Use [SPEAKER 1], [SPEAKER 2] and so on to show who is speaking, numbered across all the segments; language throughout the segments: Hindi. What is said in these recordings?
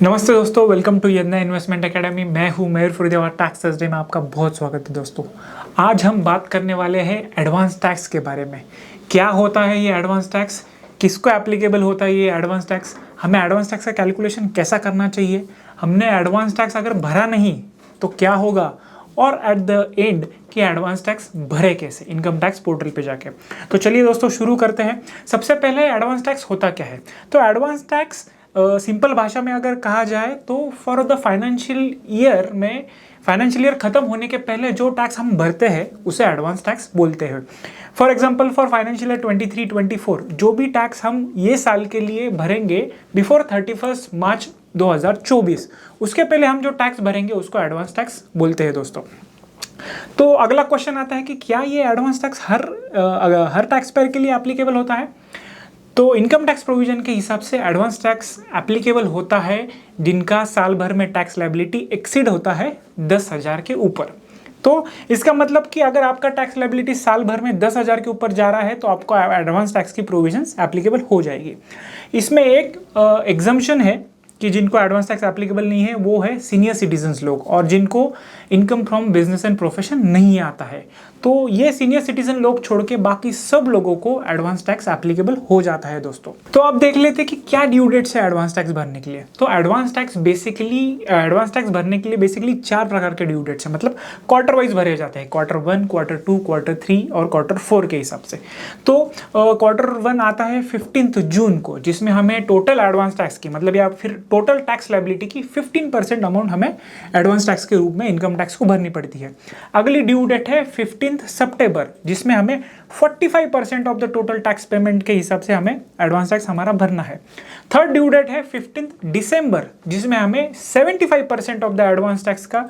[SPEAKER 1] नमस्ते दोस्तों, वेलकम टू यदना इन्वेस्टमेंट एकेडमी। मैं हूं मयूर फरीदेवा। टैक्स थर्सडे में आपका बहुत स्वागत है दोस्तों। आज हम बात करने वाले हैं एडवांस टैक्स के बारे में। क्या होता है ये एडवांस टैक्स, किसको एप्लीकेबल होता है ये एडवांस टैक्स, हमें एडवांस टैक्स का कैलकुलेशन कैसा करना चाहिए, हमने एडवांस टैक्स अगर भरा नहीं तो क्या होगा, और एट द एंड कि एडवांस टैक्स भरे कैसे इनकम टैक्स पोर्टल पे जाके। तो चलिए दोस्तों शुरू करते हैं। सबसे पहले एडवांस टैक्स होता क्या है। तो एडवांस टैक्स सिंपल भाषा में अगर कहा जाए तो फॉर द फाइनेंशियल ईयर में, फाइनेंशियल ईयर खत्म होने के पहले जो टैक्स हम भरते हैं उसे एडवांस टैक्स बोलते हैं। For example for financial year 23-24 जो भी टैक्स हम ये साल के लिए भरेंगे बिफोर 31 मार्च 2024, उसके पहले हम जो टैक्स भरेंगे उसको एडवांस टैक्स बोलते हैं दोस्तों। तो अगला क्वेश्चन आता है कि क्या ये एडवांस टैक्स हर टैक्स पेयर के लिए एप्लीकेबल होता है। तो इनकम टैक्स प्रोविजन के हिसाब से एडवांस टैक्स एप्लीकेबल होता है जिनका साल भर में टैक्स लायबिलिटी एक्सीड होता है 10,000 के ऊपर। तो इसका मतलब कि अगर आपका टैक्स लायबिलिटी साल भर में 10,000 के ऊपर जा रहा है तो आपको एडवांस टैक्स की प्रोविजंस एप्लीकेबल हो जाएगी। इसमें एक एग्जम्पशन है कि जिनको एडवांस टैक्स एप्लीकेबल नहीं है वो है सीनियर सिटीजन्स लोग, और जिनको income from business and profession नहीं आता है। तो ये सीनियर सिटीजन लोग छोड़ के बाकी सब लोगों को एडवांस टैक्स एप्लीकेबल हो जाता है दोस्तों। तो अब देख लेते हैं कि क्या ड्यू डेट्स है एडवांस टैक्स भरने के लिए। तो एडवांस टैक्स भरने के लिए बेसिकली 4 प्रकार के ड्यू डेट्स है, मतलब क्वार्टर वाइज भरे जाते हैं, क्वार्टर 1, क्वार्टर 2, क्वार्टर 3 और क्वार्टर 4 के हिसाब से। तो क्वार्टर 1 आता है 15 जून को, जिसमें हमें टोटल एडवांस टैक्स की, मतलब या फिर टोटल टैक्स लायबिलिटी की 15% अमाउंट हमें एडवांस टैक्स के रूप में इनकम टैक्स को भरनी पड़ती है। अगली ड्यू डेट है 15 सितंबर, जिसमें हमें 45% of the total tax payment के हिसाब से हमें एडवांस टैक्स हमारा भरना है। थर्ड ड्यू डेट है 15 दिसंबर, जिसमें हमें 75% ऑफ द एडवांस टैक्स का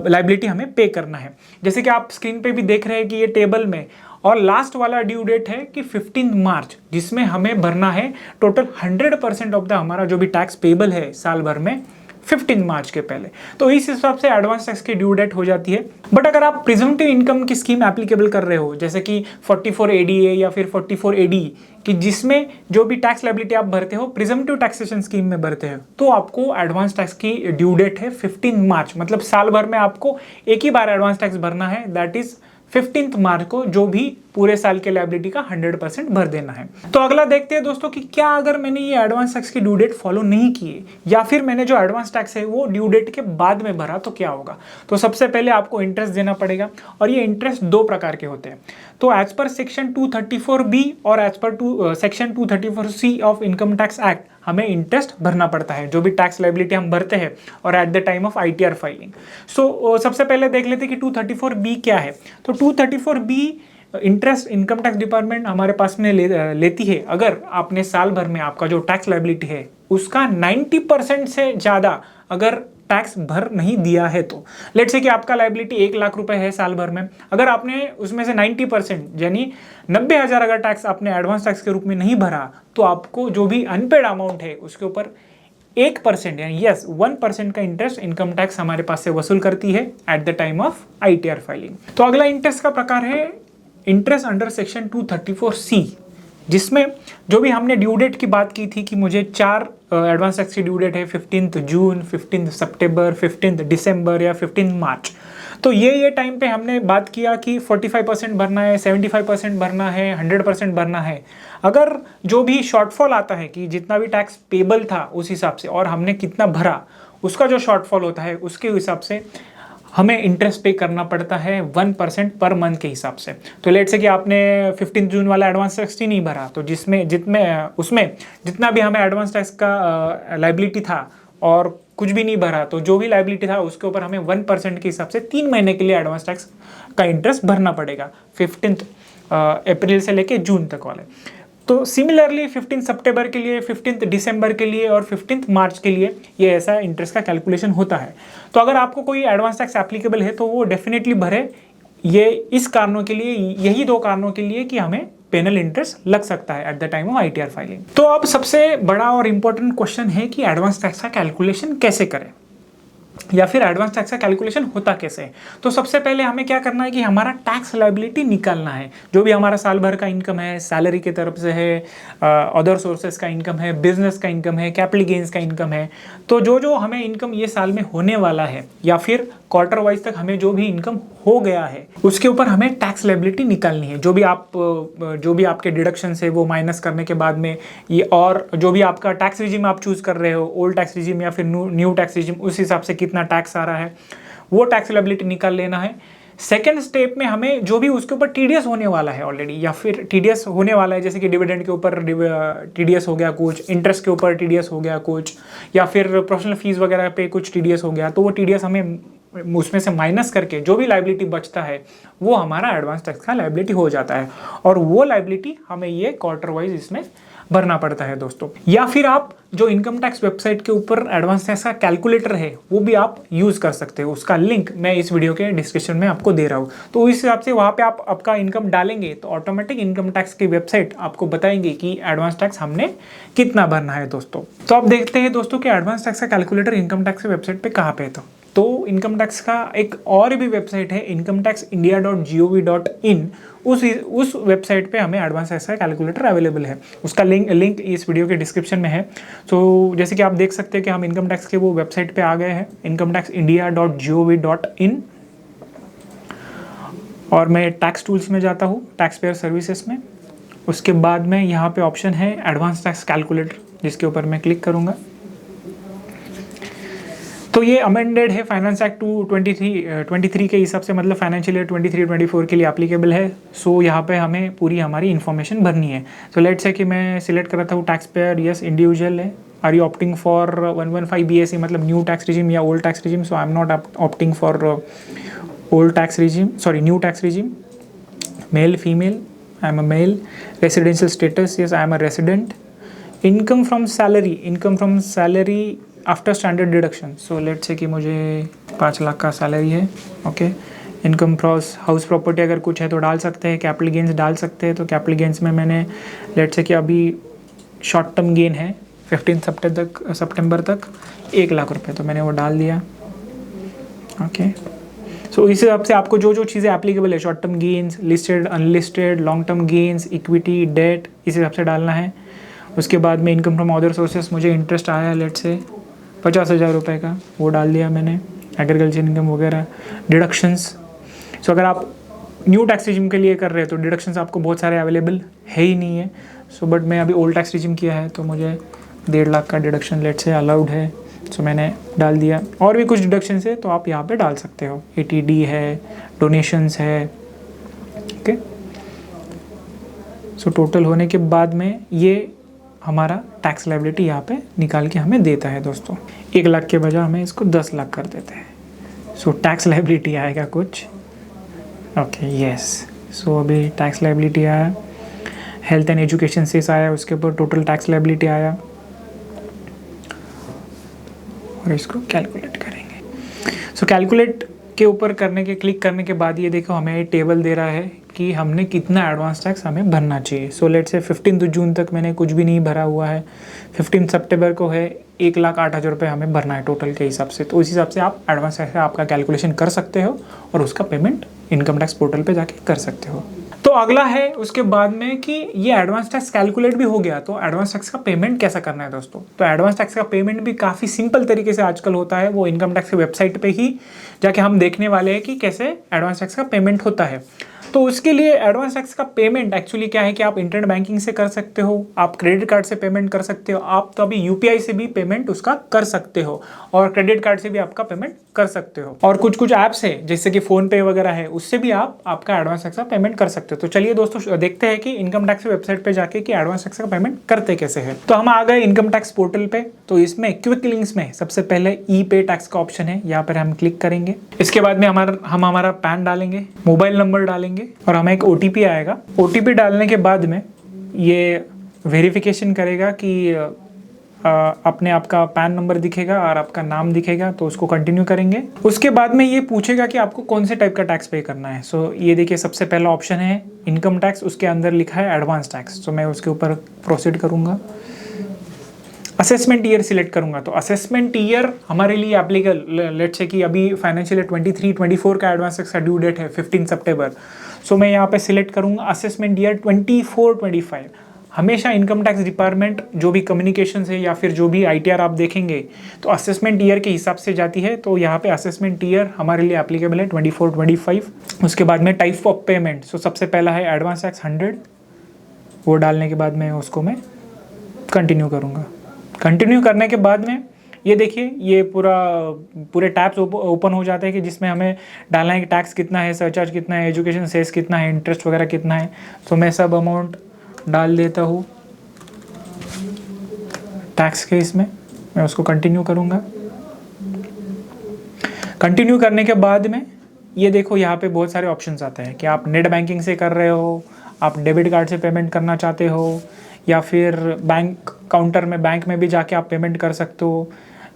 [SPEAKER 1] लायबिलिटी हमें पे करना है, जैसे कि आप स्क्रीन पे भी देख रहे हैं कि ये टेबल में। और लास्ट वाला ड्यू डेट है कि 15 मार्च, जिसमें हमें भरना है टोटल 100% ऑफ द हमारा जो भी टैक्स पेबल है साल भर में 15 मार्च के पहले। तो इस हिसाब से एडवांस टैक्स की ड्यू डेट हो जाती है। बट अगर आप प्रिजम्पटिव इनकम की स्कीम एप्लीकेबल कर रहे हो, जैसे कि 44 ADA या फिर 44 AD, कि जिसमें जो भी टैक्स लायबिलिटी आप भरते हो प्रिजम्पटिव टैक्सेशन स्कीम में भरते हो, तो आपको एडवांस टैक्स की ड्यू डेट है 15 मार्च, मतलब साल भर में आपको एक ही बार एडवांस टैक्स भरना है, दैट इज 15 मार्च को जो भी पूरे साल के लायबिलिटी का 100% भर देना है। तो अगला देखते हैं दोस्तों कि क्या अगर मैंने ये एडवांस टैक्स की ड्यू डेट फॉलो नहीं किए, या फिर मैंने जो एडवांस टैक्स है वो ड्यू डेट के बाद में भरा, तो क्या होगा। तो सबसे पहले आपको इंटरेस्ट देना पड़ेगा, और ये इंटरेस्ट 2 प्रकार के होते हैं। तो एज पर सेक्शन 234B और एज पर section 234C of income tax act हमें इंटरेस्ट भरना पड़ता है जो भी टैक्स लायबिलिटी हम भरते हैं, और at the time of ITR filing. So सबसे पहले देख लेते हैं कि 234B क्या है। तो 234B interest income tax department हमारे पास में लेती है अगर आपने साल भर में आपका जो टैक्स लायबिलिटी है उसका 90% से ज़्यादा अगर टैक्स भर नहीं दिया है। तो लेट्स से कि आपका लायबिलिटी 1 लाख रुपए है साल भर में, अगर आपने उसमें से 90% यानी 90,000 अगर टैक्स आपने एडवांस टैक्स के रूप में नहीं भरा, तो आपको जो भी अनपेड अमाउंट है उसके ऊपर 1% यानी 1% का इंटरेस्ट इनकम टैक्स हमारे पास से वसूल करती है eight the time of ITR filing. तो अगला इंटरेस्ट का प्रकार है इंटरेस्ट अंडर सेक्शन 234C, जिसमें जो भी हमने ड्यू डेट की बात की थी कि मुझे 4 एडवांस टैक्स की ड्यू डेट है, 15 जून, 15 सितंबर, 15 दिसंबर या 15 मार्च। तो ये टाइम पे हमने बात किया कि 45% भरना है, 75% भरना है, 100% भरना है। अगर जो भी शॉर्टफॉल आता है कि जितना भी टैक्स पेबल था उस हिसाब से और हमने कितना भरा, उसका जो शॉर्टफॉल होता है उसके हिसाब से हमें इंटरेस्ट पे करना पड़ता है 1% पर मंथ के हिसाब से। तो लेट से कि आपने 15 जून वाला एडवांस टैक्स ही नहीं भरा, तो उसमें जितना भी हमें एडवांस टैक्स का लायबिलिटी था और कुछ भी नहीं भरा, तो जो भी लायबिलिटी था उसके ऊपर हमें 1% के हिसाब से 3 महीने के लिए एडवांस टैक्स का इंटरेस्ट भरना पड़ेगा, 15 अप्रैल से लेके जून तक वाले। तो सिमिलरली 15 सितंबर के लिए, 15 दिसंबर के लिए और 15 मार्च के लिए ये ऐसा इंटरेस्ट का कैलकुलेशन होता है। तो अगर आपको कोई एडवांस टैक्स एप्लीकेबल है तो वो डेफिनेटली भरे, ये इस कारणों के लिए, यही 2 कारणों के लिए कि हमें पेनल इंटरेस्ट लग सकता है eight the time of ITR filing. तो अब सबसे बड़ा और इंपॉर्टेंट क्वेश्चन है कि एडवांस टैक्स का कैलकुलेशन कैसे करें। या फिर एडवांस टैक्स का कैलकुलेशन होता कैसे है। तो सबसे पहले हमें क्या करना है कि हमारा टैक्स लायबिलिटी निकालना है। जो भी हमारा साल भर का इनकम है, सैलरी की तरफ से है, अदर सोर्सेज का इनकम है, बिजनेस का इनकम है, कैपिटल गेन्स का इनकम है, तो जो जो हमें इनकम ये साल में होने वाला है या फिर क्वार्टर वाइज तक हमें जो भी इनकम हो गया है उसके ऊपर हमें टैक्स लायबिलिटी निकालनी है। जो भी आपके डिडक्शंस है वो माइनस करने के बाद में ये, और जो भी आपका टैक्स रिजिम आप चूज कर रहे हो, ओल्ड टैक्स रिजिम या फिर न्यू टैक्स रिजिम, उस हिसाब से कितना टैक्स आ रहा है वो टैक्स लायबिलिटी निकाल लेना है। सेकेंड स्टेप में हमें जो भी उसके ऊपर टीडीएस होने वाला है ऑलरेडी, या फिर टीडीएस होने वाला है, जैसे कि डिविडेंड के ऊपर टीडीएस हो गया कुछ, इंटरेस्ट के ऊपर टीडीएस हो गया कुछ, या फिर प्रोफेशनल फीस वगैरह पे कुछ टीडीएस हो गया, तो वो टीडीएस हमें उसमें से माइनस करके जो भी लायबिलिटी बचता है वो हमारा एडवांस टैक्स का लायबिलिटी हो जाता है। और वो लायबिलिटी हमें ये क्वार्टर वाइज इसमें भरना पड़ता है दोस्तों। या फिर आप जो इनकम टैक्स वेबसाइट के ऊपर एडवांस टैक्स का कैलकुलेटर है वो भी आप यूज कर सकते हो। उसका लिंक मैं इस वीडियो के डिस्क्रिप्शन में आपको दे रहा हूँ। तो इस हिसाब से वहाँ पे आप आपका इनकम डालेंगे तो ऑटोमेटिक इनकम टैक्स की वेबसाइट आपको बताएंगे कि एडवांस टैक्स हमने कितना भरना है दोस्तों। तो आप देखते हैं दोस्तों कि एडवांस टैक्स का कैलकुलेटर इनकम टैक्स की वेबसाइट पे कहाँ पे है। तो इनकम टैक्स का एक और भी वेबसाइट है incometaxindia.gov.in, उस वेबसाइट पे हमें एडवांस टैक्स का कैलकुलेटर अवेलेबल है। उसका लिंक इस वीडियो के डिस्क्रिप्शन में है। तो जैसे कि आप देख सकते हैं कि हम इनकम टैक्स के वो वेबसाइट पे आ गए हैं, incometaxindia.gov.in, और मैं टैक्स टूल्स में जाता हूँ, टैक्स पेयर सर्विसेज में। उसके बाद में यहाँ पे ऑप्शन है एडवांस टैक्स कैलकुलेटर, जिसके ऊपर मैं क्लिक करूँगा। तो ये अमेंडेड है फाइनेंस एक्ट 23 के हिसाब से, मतलब फाइनेंशियल ईयर 23-24 के लिए एप्लीकेबल है। सो यहाँ पे हमें पूरी हमारी इन्फॉर्मेशन भरनी है। सो लेट्स से कि मैं सिलेक्ट कर रहा था टैक्स पेयर, यस इंडिविजुअल है। Are you opting for 115 BSE, मतलब न्यू टैक्स रिजिम या old tax regime? So I am not opting for old tax regime, sorry new tax regime. Male female, I am a male. Residential status, yes I am a resident. Income from salary after standard deduction, so let's say कि मुझे 5 लाख का सैलरी है, okay. Income cross house property अगर कुछ है तो डाल सकते हैं, कैपिटल गेन्स डाल सकते हैं। तो कैपिटल गेन्स में मैंने लेट्स से कि अभी शॉर्ट टर्म गेन है 15 सितंबर तक 1 लाख रुपए, तो मैंने वो डाल दिया, ओके। सो इस हिसाब से आपको जो जो चीज़ें एप्लीकेबल है, short term gains, listed, unlisted, long term gains, equity, debt, इस हिसाब से डालना है। उसके बाद में इनकम फ्रॉम अदर सोर्सेस, मुझे इंटरेस्ट आया लेट्स से 50,000 रुपये का, वो डाल दिया मैंने। एग्रीकल्चर इनकम वगैरह, डिडक्शंस। सो अगर आप न्यू टैक्स रिजिम के लिए कर रहे हैं तो डिडक्शंस आपको बहुत सारे अवेलेबल है ही नहीं है। सो बट मैं अभी ओल्ड टैक्स रिजिम किया है तो मुझे 1.5 लाख का डिडक्शन लेट से अलाउड है, सो मैंने डाल दिया। और भी कुछ डिडक्शंस है तो आप यहाँ पे डाल सकते हो, ATD है, डोनेशंस है, ओके। सो टोटल होने के बाद में ये हमारा टैक्स लायबिलिटी यहाँ पे निकाल के हमें देता है दोस्तों। 1 लाख के बजाय हमें इसको 10 लाख कर देते हैं। सो टैक्स लायबिलिटी आएगा कुछ, ओके, यस। सो अभी टैक्स लायबिलिटी आया, हेल्थ एंड एजुकेशन सेस आया, उसके ऊपर टोटल टैक्स लायबिलिटी आया, और इसको कैलकुलेट करेंगे। सो कैलकुलेट के ऊपर क्लिक करने के बाद ये देखो हमें टेबल दे रहा है कि हमने कितना एडवांस टैक्स हमें भरना चाहिए। सो लेट से 15 जून तक मैंने कुछ भी नहीं भरा हुआ है, 15 सितंबर को है 1,08,000 रुपये हमें भरना है टोटल के हिसाब से। तो उस हिसाब से आप एडवांस टैक्स का आपका कैलकुलेशन कर सकते हो और उसका पेमेंट इनकम टैक्स पोर्टल पे जाके कर सकते हो। तो अगला है उसके बाद में कि ये एडवांस टैक्स कैलकुलेट भी हो गया, तो एडवांस टैक्स का पेमेंट कैसा करना है दोस्तों। तो एडवांस टैक्स का पेमेंट भी काफ़ी सिंपल तरीके से आजकल होता है, वो इनकम टैक्स की वेबसाइट पे ही जाके हम देखने वाले हैं कि कैसे एडवांस टैक्स का पेमेंट होता है। तो उसके लिए एडवांस टैक्स का पेमेंट एक्चुअली क्या है कि आप इंटरनेट बैंकिंग से कर सकते हो, आप क्रेडिट कार्ड से पेमेंट कर सकते हो, आप तो अभी UPI से भी पेमेंट उसका कर सकते हो, और क्रेडिट कार्ड से भी आपका पेमेंट कर सकते हो। और कुछ कुछ ऐप्स है जैसे कि फोन पे वगैरह है, उससे भी आप आपका एडवांस टैक्स का पेमेंट कर सकते हो। तो चलिए दोस्तों देखते हैं कि इनकम टैक्स वेबसाइट पे जाके कि एडवांस टैक्स का पेमेंट करते कैसे है। तो हम आ गए इनकम टैक्स पोर्टल पे। तो इसमें क्विक लिंक्स में सबसे पहले ई-पे टैक्स का ऑप्शन है, यहाँ पर हम क्लिक करेंगे। इसके बाद में हम हमारा पैन डालेंगे, मोबाइल नंबर डालेंगे, और हमें एक OTP आएगा। OTP डालने के बाद में ये वेरिफिकेशन करेगा कि अपने आपका पैन नंबर दिखेगा और आपका नाम दिखेगा, तो उसको कंटिन्यू करेंगे। उसके बाद में ये पूछेगा कि आपको कौन से टाइप का टैक्स पे करना है। सो ये देखिए सबसे पहला ऑप्शन है इनकम टैक्स, उसके अंदर लिखा है एडवांस टैक्स, तो मैं उसके ऊपर प्रोसीड करूँगा। असेसमेंट ईयर सिलेक्ट करूंगा तो असेसमेंट ईयर हमारे लिए एप्लीकेबल, लेट्स से कि अभी फाइनेंशियल ईयर 23-24 का एडवांस टैक्स का ड्यू डेट है 15 सितंबर। सो मैं यहाँ पे सिलेक्ट करूंगा असेसमेंट ईयर 24-25। हमेशा इनकम टैक्स डिपार्टमेंट जो भी कम्युनिकेशन है या फिर जो भी ITR आप देखेंगे तो असेसमेंट ईयर के हिसाब से जाती है। तो यहाँ पे असेसमेंट ईयर हमारे लिए एप्लीकेबल है 24-25। उसके बाद में टाइप ऑफ पेमेंट, सो सबसे पहला है एडवांस टैक्स 100, वो डालने के बाद में उसको मैं कंटिन्यू करूँगा। कंटिन्यू करने के बाद में ये देखिए ये पूरे टैब्स ओपन हो जाते हैं कि जिसमें हमें डालना है कि टैक्स कितना है, सरचार्ज कितना है, एजुकेशन सेस कितना है, इंटरेस्ट वगैरह कितना है। तो मैं सब अमाउंट डाल देता हूँ टैक्स के इसमें, मैं उसको कंटिन्यू करूँगा। कंटिन्यू करने के बाद में ये देखो यहाँ पे बहुत सारे ऑप्शंस आते हैं कि आप नेट बैंकिंग से कर रहे हो, आप डेबिट कार्ड से पेमेंट करना चाहते हो, या फिर बैंक काउंटर में बैंक में भी जाके आप पेमेंट कर सकते हो,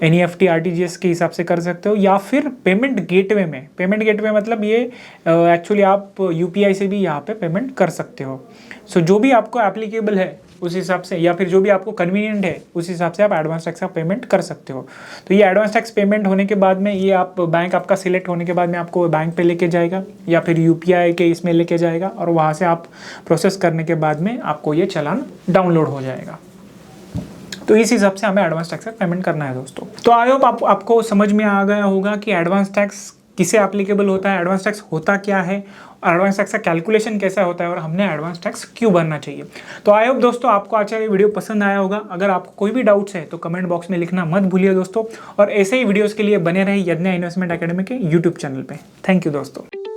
[SPEAKER 1] NEFT RTGS के हिसाब से कर सकते हो, या फिर पेमेंट गेटवे में। पेमेंट गेटवे मतलब ये एक्चुअली आप UPI से भी यहाँ पे पेमेंट कर सकते हो। सो जो भी आपको एप्लीकेबल है उस हिसाब से, या फिर जो भी आपको कन्वीनियंट है उस हिसाब से आप एडवांस टैक्स का पेमेंट कर सकते हो। तो ये एडवांस टैक्स पेमेंट होने के बाद में ये आप बैंक आपका सिलेक्ट होने के बाद में आपको बैंक पे लेके जाएगा या फिर UPI के इसमें लेके जाएगा, और वहाँ से आप प्रोसेस करने के बाद में आपको ये चालान डाउनलोड हो जाएगा। तो इस हिसाब से हमें एडवांस टैक्स का पेमेंट करना है दोस्तों। तो आई होप आपको समझ में आ गया होगा कि एडवांस टैक्स किसे एप्लीकेबल होता है, एडवांस टैक्स होता क्या है, और एडवांस टैक्स का कैलकुलेशन कैसा होता है, और हमने एडवांस टैक्स क्यों भरना चाहिए। तो आई होप दोस्तों आपको आज ये वीडियो पसंद आया होगा। अगर आपको कोई भी डाउट्स है तो कमेंट बॉक्स में लिखना मत भूलिए दोस्तों, और ऐसे ही वीडियोज़ के लिए बने रहे यज्ञ इन्वेस्टमेंट एकेडमी के यूट्यूब चैनल पर। थैंक यू दोस्तों।